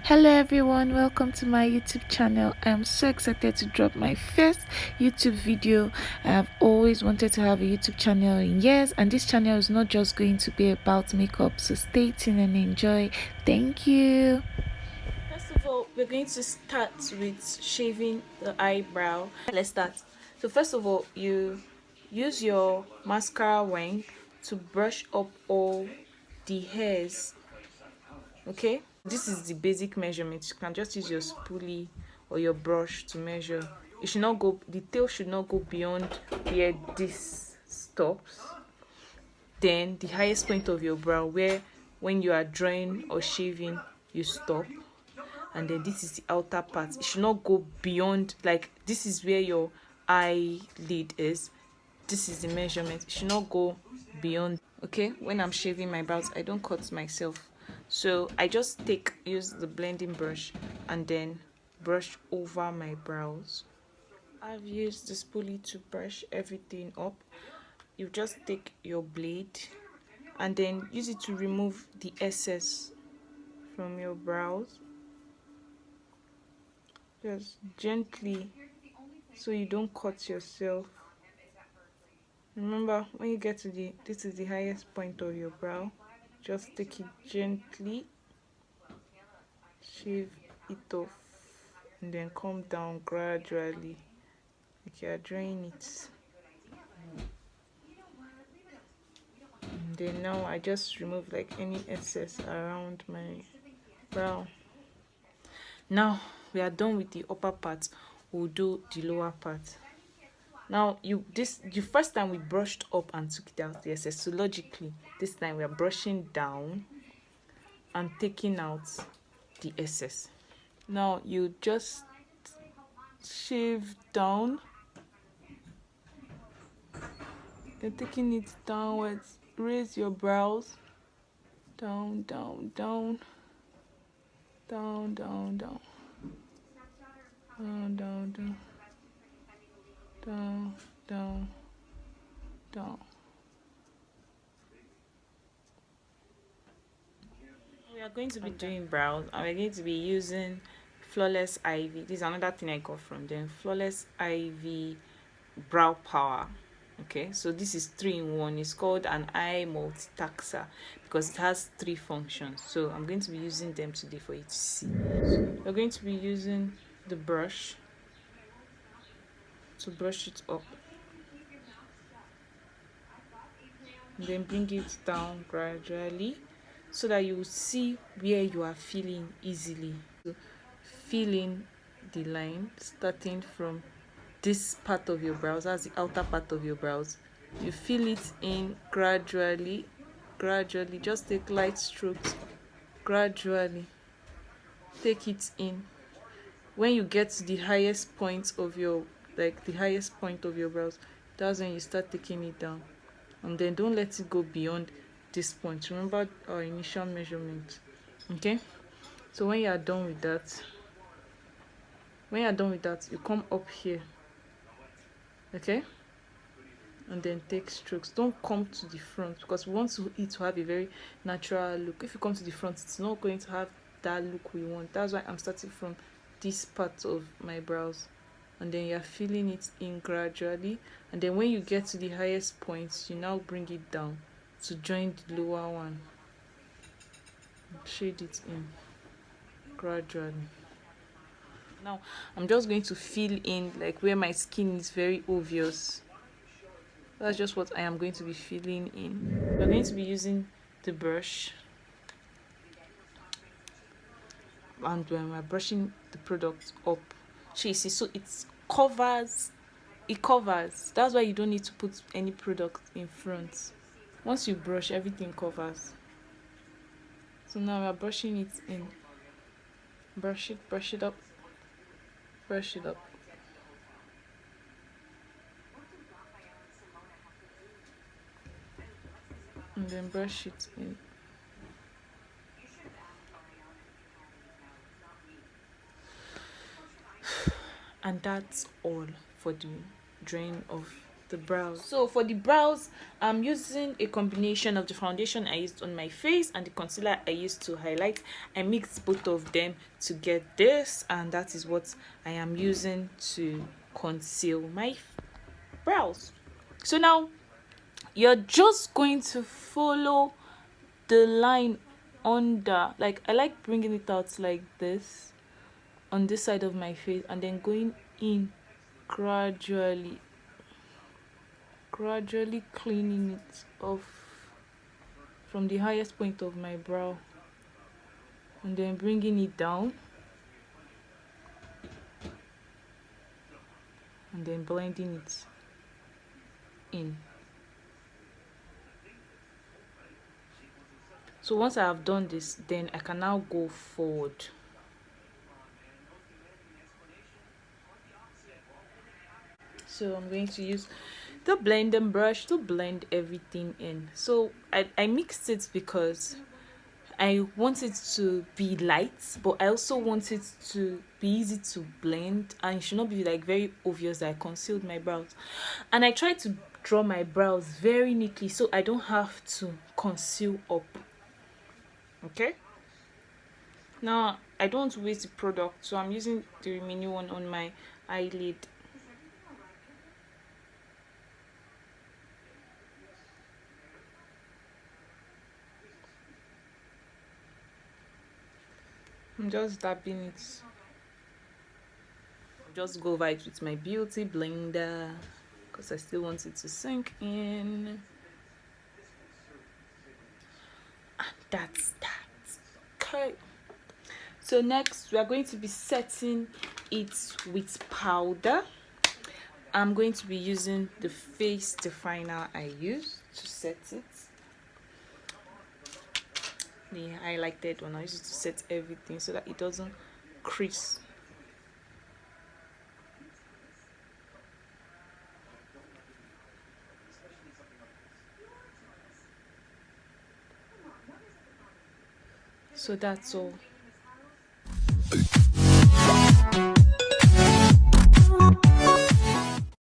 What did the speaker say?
Hello everyone, welcome to my YouTube channel. I'm so excited to drop my first YouTube video. I have always wanted to have a YouTube channel in years, and this channel is not just going to be about makeup, so stay tuned and enjoy. Thank you. First of all, we're going to start with shaving the eyebrow. Let's start. So first of all, you use your mascara wing to brush up all the hairs. Okay, this is the basic measurement. You can just use your spoolie or your brush to measure. It should not go, the tail should not go beyond where this stops. Then the highest point of your brow, where when you are drawing or shaving you stop. And then this is the outer part. It should not go beyond, like this is where your eyelid is. This is the measurement. It should not go beyond. Okay, when I'm shaving my brows, I don't cut myself, so I just use the blending brush and then brush over my brows. I've used the spoolie to brush everything up. You just take your blade and then use it to remove the excess from your brows, just gently, so you don't cut yourself. Remember, when you get to this is the highest point of your brow, just take it gently, shave it off, and then come down gradually like you are drawing it. And then now I just remove like any excess around my brow. Now we are done with the upper part. We'll do the lower part. Now the first time we brushed up and took it out the excess, so logically this time we are brushing down and taking out the excess. Now you just shave down, then taking it downwards, raise your brows, down, down, down, down, down, down, down, down, down, down, down, down. We are going to be doing brows, and we're going to be using Flawless Ivy. This is another thing I got from them. Flawless Ivy Brow Power. Okay, so this is 3-in-1. It's called an eye multitasker because it has 3 functions. So I'm going to be using them today for you to see. So we're going to be using the brush to brush it up, and then bring it down gradually so that you see where you are feeling easily. So feeling the line starting from this part of your brows, that's the outer part of your brows. You feel it in gradually, just take light strokes, gradually take it in. When you get to the highest point of your brows, that's when you start taking it down, and then don't let it go beyond this point. Remember our initial measurement. Okay, so when you are done with that, you come up here. Okay, and then take strokes. Don't come to the front because we want it to have a very natural look. If you come to the front, it's not going to have that look we want. That's why I'm starting from this part of my brows, and then you're feeling it in gradually, and then when you get to the highest point, you now bring it down to join the lower one. Shade it in gradually. Now I'm just going to fill in like where my skin is very obvious. That's just what I am going to be filling in. We're going to be using the brush, and when we're brushing the product up, see, so it covers. That's why you don't need to put any product in front. Once you brush, everything covers. So now we're brushing it in. Brush it up, brush it up. And then brush it in. And that's all for the drawing of the brows. So for the brows, I'm using a combination of the foundation I used on my face and the concealer I used to highlight. I mixed both of them to get this, and that is what I am using to conceal my brows. So now you're just going to follow the line under, like I like bringing it out like this on this side of my face and then going in gradually cleaning it off from the highest point of my brow and then bringing it down and then blending it in. So once I have done this, then I can now go forward. So I'm going to use the blending brush to blend everything in. So I mixed it because I want it to be light, but I also want it to be easy to blend, and it should not be like very obvious that I concealed my brows. And I tried to draw my brows very neatly so I don't have to conceal up. Okay, now I don't want to waste the product, so I'm using the remaining one on my eyelid. I'm just dabbing it. Just go over it with my beauty blender because I still want it to sink in. And that's that. Okay. So next we are going to be setting it with powder. I'm going to be using the face definer I used to set it. The highlighted one I use it to set everything so that it doesn't crease. So that's all.